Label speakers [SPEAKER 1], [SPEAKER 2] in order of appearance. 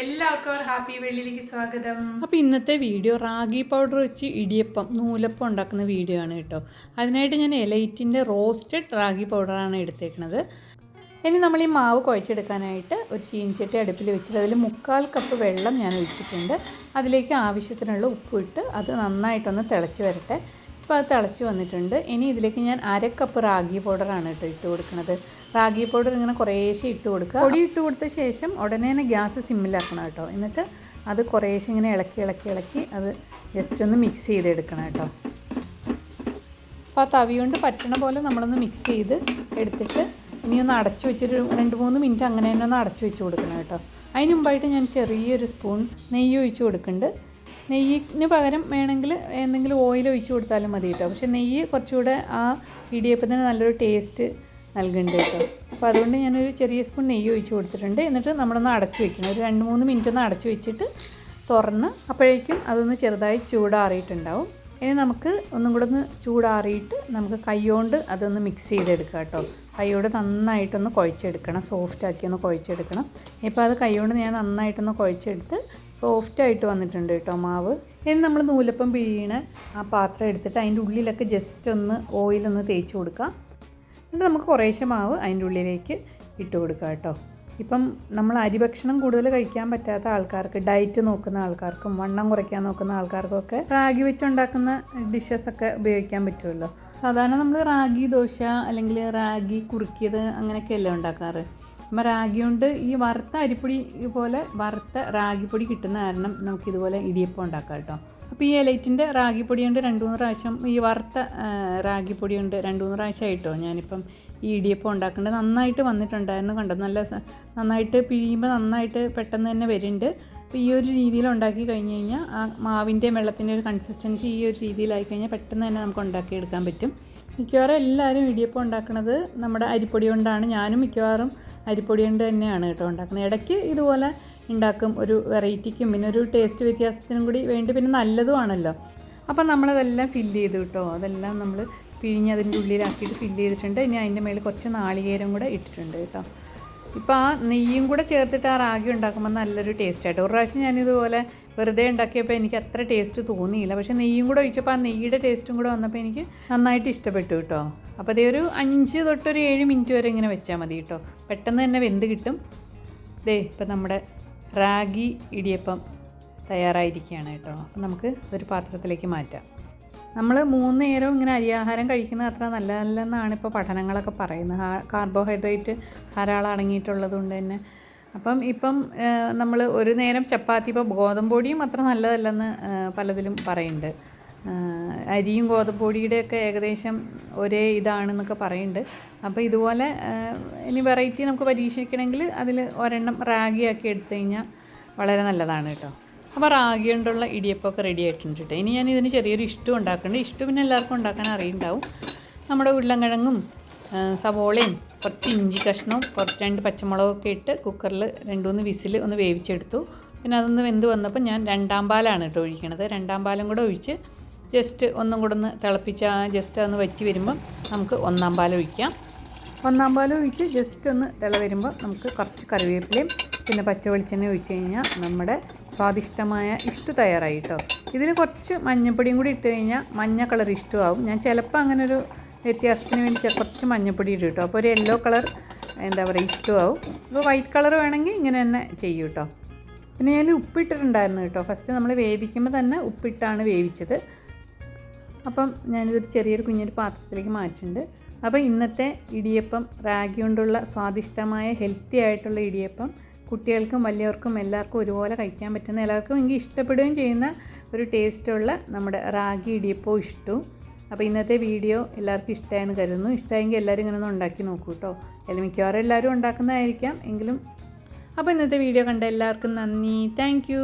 [SPEAKER 1] എല്ലാവർക്കും ഹാപ്പി വെള്ളിയിലേക്ക് സ്വാഗതം.
[SPEAKER 2] അപ്പോൾ ഇന്നത്തെ വീഡിയോ റാഗി പൗഡർ വെച്ച് ഇടിയപ്പം നൂലപ്പം ഉണ്ടാക്കുന്ന വീഡിയോ ആണ് കേട്ടോ. അതിനായിട്ട് ഞാൻ എലൈറ്റിൻ്റെ റോസ്റ്റഡ് റാഗി പൗഡറാണ് എടുത്തേക്കുന്നത്. ഇനി നമ്മൾ ഈ മാവ് കുഴച്ചെടുക്കാനായിട്ട് ഒരു ചീനിച്ചട്ടി അടുപ്പിൽ വെച്ചിട്ട് അതിൽ 3/4 കപ്പ് വെള്ളം ഞാൻ ഒഴിച്ചിട്ടുണ്ട്. അതിലേക്ക് ആവശ്യത്തിനുള്ള ഉപ്പിട്ട് അത് നന്നായിട്ടൊന്ന് തിളച്ച് വരട്ടെ. ഇപ്പോൾ അത് തിളച്ച് വന്നിട്ടുണ്ട്. ഇനി ഇതിലേക്ക് ഞാൻ 1/2 കപ്പ് റാഗി പൗഡറാണ് കേട്ടോ ഇട്ട് കൊടുക്കുന്നത്. റാഗി പൗഡർ ഇങ്ങനെ കുറേശ്ശെ ഇട്ട് കൊടുക്കുക. പൊടി ഇട്ട് കൊടുത്ത ശേഷം ഉടനെ തന്നെ ഗ്യാസ് സിമ്മിലാക്കണം കേട്ടോ. എന്നിട്ട് അത് കുറേശ്ശെ ഇങ്ങനെ ഇളക്കി അത് ജസ്റ്റ് ഒന്ന് മിക്സ് ചെയ്തെടുക്കണം കേട്ടോ. അപ്പോൾ ആ തവി കൊണ്ട് പറ്റണ പോലെ നമ്മളൊന്ന് മിക്സ് ചെയ്ത് എടുത്തിട്ട് ഇനി ഒന്ന് അടച്ചു വെച്ചൊരു 2-3 മിനിറ്റ് അങ്ങനെ തന്നെ ഒന്ന് അടച്ചു വെച്ച് കൊടുക്കണം കേട്ടോ. അതിന് മുമ്പായിട്ട് ഞാൻ ചെറിയൊരു സ്പൂൺ നെയ്യ് ഒഴിച്ച് കൊടുക്കുന്നുണ്ട്. നെയ്യിന് പകരം വേണമെങ്കിൽ എന്തെങ്കിലും ഓയിൽ ഒഴിച്ച് കൊടുത്താലും മതി കേട്ടോ. പക്ഷേ നെയ്യ് കുറച്ചുകൂടെ ആ ഇടിയപ്പത്തിന് നല്ലൊരു ടേസ്റ്റ് നൽകുന്നുണ്ട് കേട്ടോ. അപ്പോൾ അതുകൊണ്ട് ഞാനൊരു ചെറിയ സ്പൂൺ നെയ്യ് ഒഴിച്ച് കൊടുത്തിട്ടുണ്ട്. എന്നിട്ട് നമ്മളൊന്ന് അടച്ചു വെക്കണം. ഒരു 2-3 മിനിറ്റ് ഒന്ന് അടച്ചു വെച്ചിട്ട് തുറന്ന് അപ്പോഴേക്കും അതൊന്ന് ചെറുതായി ചൂടാറിയിട്ടുണ്ടാവും. ഇനി നമുക്ക് ഒന്നും കൂടെ ഒന്ന് ചൂടാറിയിട്ട് നമുക്ക് കൈകൊണ്ട് അതൊന്ന് മിക്സ് ചെയ്തെടുക്കാം കേട്ടോ. കൈയോട് നന്നായിട്ടൊന്ന് കുഴച്ചെടുക്കണം, സോഫ്റ്റാക്കി ഒന്ന് കുഴച്ചെടുക്കണം. ഇപ്പോൾ അത് കൈകൊണ്ട് ഞാൻ നന്നായിട്ടൊന്ന് കുഴച്ചെടുത്ത് സോഫ്റ്റായിട്ട് വന്നിട്ടുണ്ട് കേട്ടോ മാവ്. ഇനി നമ്മൾ നൂലപ്പം പിഴിയണ ആ പാത്രം എടുത്തിട്ട് അതിൻ്റെ ഉള്ളിലൊക്കെ ജസ്റ്റ് ഒന്ന് ഓയിലൊന്ന് തേച്ച് കൊടുക്കാം. എന്നിട്ട് നമുക്ക് കുറേശ്ശെ മാവ് അതിൻ്റെ ഉള്ളിലേക്ക് ഇട്ട് കൊടുക്കാം കേട്ടോ. ഇപ്പം നമ്മൾ അരിഭക്ഷണം കൂടുതൽ കഴിക്കാൻ പറ്റാത്ത ആൾക്കാർക്ക്, ഡയറ്റ് നോക്കുന്ന ആൾക്കാർക്കും വണ്ണം കുറയ്ക്കാൻ നോക്കുന്ന ആൾക്കാർക്കൊക്കെ റാഗി വെച്ചുണ്ടാക്കുന്ന ഡിഷസൊക്കെ ഉപയോഗിക്കാൻ പറ്റുമല്ലോ. സാധാരണ നമ്മൾ റാഗി ദോശ അല്ലെങ്കിൽ റാഗി കുറുക്കിയത് അങ്ങനെയൊക്കെയല്ലേ ഉണ്ടാക്കാറ്. അപ്പം റാഗി കൊണ്ട് ഈ വറുത്ത അരിപ്പൊടി പോലെ വറുത്ത റാഗിപ്പൊടി കിട്ടുന്ന കാരണം നമുക്കിതുപോലെ ഇടിയപ്പം ഉണ്ടാക്കാം കേട്ടോ. അപ്പോൾ ഈ എലൈറ്റിൻ്റെ റാഗിപ്പൊടി കൊണ്ട് 2-3 പ്രാവശ്യം, ഈ വറുത്ത റാഗിപ്പൊടി കൊണ്ട് 2-3 പ്രാവശ്യമായിട്ടോ ഞാനിപ്പം ഈ ഇടിയപ്പം ഉണ്ടാക്കേണ്ടത്. നന്നായിട്ട് വന്നിട്ടുണ്ടായിരുന്നു കണ്ടോ. നന്നായിട്ട് പിഴിയുമ്പോൾ നന്നായിട്ട് പെട്ടെന്ന് തന്നെ വരുന്നുണ്ട്. അപ്പോൾ ഈ ഒരു രീതിയിൽ ഉണ്ടാക്കി കഴിഞ്ഞ് കഴിഞ്ഞാൽ ആ മാവിൻ്റെ വെള്ളത്തിൻ്റെ ഒരു കൺസിസ്റ്റൻസി ഈ ഒരു രീതിയിലായി കഴിഞ്ഞാൽ പെട്ടെന്ന് തന്നെ നമുക്ക് ഉണ്ടാക്കിയെടുക്കാൻ പറ്റും. മിക്കവാറും എല്ലാവരും ഇടിയപ്പം ഉണ്ടാക്കുന്നത് നമ്മുടെ അരിപ്പൊടി കൊണ്ടാണ്. ഞാനും മിക്കവാറും അരിപ്പൊടി കൊണ്ട് തന്നെയാണ് കേട്ടോ ഉണ്ടാക്കുന്നത്. ഇടയ്ക്ക് ഇതുപോലെ ഉണ്ടാക്കും, ഒരു വെറൈറ്റിക്കും പിന്നെ ഒരു ടേസ്റ്റ് വ്യത്യാസത്തിനും കൂടി വേണ്ടി, പിന്നെ നല്ലതുമാണല്ലോ. അപ്പം നമ്മളതെല്ലാം ഫില്ല് ചെയ്തു കേട്ടോ. അതെല്ലാം നമ്മൾ പിഴിഞ്ഞ് അതിൻ്റെ ഉള്ളിലാക്കിയിട്ട് ഫില്ല് ചെയ്തിട്ടുണ്ട്. ഇനി അതിൻ്റെ മേളിൽ കുറച്ച് നാളികേരം കൂടെ ഇട്ടിട്ടുണ്ട് കേട്ടോ. ഇപ്പോൾ ആ നെയ്യും കൂടെ ചേർത്തിട്ട് ആ റാഗി ഉണ്ടാക്കുമ്പോൾ നല്ലൊരു ടേസ്റ്റായിട്ട്. ഒരു പ്രാവശ്യം ഞാനിതുപോലെ വെറുതെ ഉണ്ടാക്കിയപ്പോൾ എനിക്ക് അത്ര ടേസ്റ്റ് തോന്നിയില്ല. പക്ഷേ നെയ്യും കൂടെ ഒഴിച്ചപ്പോൾ ആ നെയ്യുടെ ടേസ്റ്റും കൂടെ വന്നപ്പോൾ എനിക്ക് നന്നായിട്ട് ഇഷ്ടപ്പെട്ടു കേട്ടോ. അപ്പോൾ അതേ ഒരു 5 തൊട്ട് ഒരു 7 മിനിറ്റ് വരെ ഇങ്ങനെ വെച്ചാൽ മതി കേട്ടോ. പെട്ടെന്ന് തന്നെ വെന്ത് കിട്ടും. ഇപ്പം നമ്മുടെ റാഗി ഇടിയപ്പം തയ്യാറായിരിക്കുകയാണ് കേട്ടോ. അപ്പം നമുക്ക് ഒരു പാത്രത്തിലേക്ക് മാറ്റാം. നമ്മൾ 3 നേരം ഇങ്ങനെ അരിയാഹാരം കഴിക്കുന്നത് അത്ര നല്ലതല്ലെന്നാണ് ഇപ്പോൾ പഠനങ്ങളൊക്കെ പറയുന്നത്. കാർബോഹൈഡ്രേറ്റ് ധാരാളം അടങ്ങിയിട്ടുള്ളത് കൊണ്ട് തന്നെ. ഇപ്പം നമ്മൾ ഒരു നേരം ചപ്പാത്തി, ഇപ്പോൾ ഗോതമ്പ് പൊടിയും അത്ര നല്ലതല്ലെന്ന് പലതിലും പറയുന്നുണ്ട്. അരിയും ഗോതമ്പ് പൊടിയുടെയൊക്കെ ഏകദേശം ഒരേ ഇതാണെന്നൊക്കെ പറയുന്നുണ്ട്. അപ്പോൾ ഇതുപോലെ ഇനി വെറൈറ്റി നമുക്ക് പരീക്ഷിക്കണമെങ്കിൽ അതിൽ ഒരെണ്ണം റാഗിയാക്കി എടുത്തു കഴിഞ്ഞാൽ വളരെ നല്ലതാണ് കേട്ടോ. അപ്പോൾ റാഗി കൊണ്ടുള്ള ഇടിയപ്പമൊക്കെ റെഡി ആയിട്ടുണ്ട് കേട്ടോ. ഇനി ഞാൻ ഇതിന് ചെറിയൊരു ഇഷ്ടം ഉണ്ടാക്കുന്നുണ്ട്. ഇഷ്ടം പിന്നെ എല്ലാവർക്കും ഉണ്ടാക്കാൻ അറിയുണ്ടാവും. നമ്മുടെ ഉരുളൻകിഴങ്ങും സവോളയും കുറച്ച് ഇഞ്ചി കഷ്ണവും 2 പച്ചമുളകൊക്കെ ഇട്ട് കുക്കറിൽ 2-3 വിസിൽ ഒന്ന് വേവിച്ചെടുത്തു. പിന്നെ അതൊന്ന് വെന്ത് വന്നപ്പോൾ ഞാൻ 2-ാം പാലാണ് കേട്ടോ ഒഴിക്കണത്. 2-ാം പാലും കൂടെ ഒഴിച്ച് ജസ്റ്റ് ഒന്നും കൂടെ ഒന്ന് തിളപ്പിച്ചാൽ ജസ്റ്റ് ഒന്ന് വറ്റി വരുമ്പം നമുക്ക് 1-ാം പാൽ ഒഴിക്കാം. 1-ാം പാൽ ഒഴിച്ച് ജസ്റ്റ് ഒന്ന് തിള വരുമ്പോൾ നമുക്ക് കുറച്ച് കറിവേപ്പിലയും പിന്നെ പച്ച വെളിച്ചെണ്ണ ഒഴിച്ച് കഴിഞ്ഞാൽ നമ്മുടെ സ്വാദിഷ്ടമായ ഇഷ്ടു തയ്യാറായി കേട്ടോ. ഇതിൽ കുറച്ച് മഞ്ഞൾപ്പൊടിയും കൂടി ഇട്ട് കഴിഞ്ഞാൽ മഞ്ഞ കളർ ഇഷ്ടമാവും. ഞാൻ ചിലപ്പോൾ അങ്ങനെ ഒരു വ്യത്യാസത്തിന് വേണ്ടി കുറച്ച് മഞ്ഞൾപ്പൊടി ഇടും കേട്ടോ. അപ്പോൾ ഒരു യെല്ലോ കളർ എന്താ പറയുക ഇഷ്ടമാവും. അപ്പോൾ വൈറ്റ് കളർ വേണമെങ്കിൽ ഇങ്ങനെ തന്നെ ചെയ്യും കേട്ടോ. പിന്നെ ഞാൻ ഉപ്പിട്ടിട്ടുണ്ടായിരുന്നു കേട്ടോ. ഫസ്റ്റ് നമ്മൾ വേവിക്കുമ്പോൾ തന്നെ ഉപ്പിട്ടാണ് വേവിച്ചത്. അപ്പം ഞാനിതൊരു ചെറിയൊരു കുഞ്ഞൊരു പാത്രത്തിലേക്ക് മാറ്റുന്നുണ്ട്. അപ്പോൾ ഇന്നത്തെ ഇടിയപ്പം റാഗി കൊണ്ടുള്ള സ്വാദിഷ്ടമായ ഹെൽത്തി ആയിട്ടുള്ള ഇടിയപ്പം കുട്ടികൾക്കും വലിയവർക്കും എല്ലാവർക്കും ഒരുപോലെ കഴിക്കാൻ പറ്റുന്ന, എല്ലാവർക്കും എനിക്ക് ഇഷ്ടപ്പെടുകയും ചെയ്യുന്ന ഒരു ടേസ്റ്റുള്ള നമ്മുടെ റാഗി ഇടിയപ്പവും ഇഷ്ടവും. അപ്പോൾ ഇന്നത്തെ വീഡിയോ എല്ലാവർക്കും ഇഷ്ടമായെന്ന് കരുതുന്നു. ഇഷ്ടമായെങ്കിൽ എല്ലാവരും ഇങ്ങനെ ഒന്ന് ഉണ്ടാക്കി നോക്കൂ കേട്ടോ. അല്ലെങ്കിൽ മിക്കവാറും എല്ലാവരും ഉണ്ടാക്കുന്നതായിരിക്കാം എങ്കിലും. അപ്പോൾ ഇന്നത്തെ വീഡിയോ കണ്ട എല്ലാവർക്കും നന്ദി. Thank you.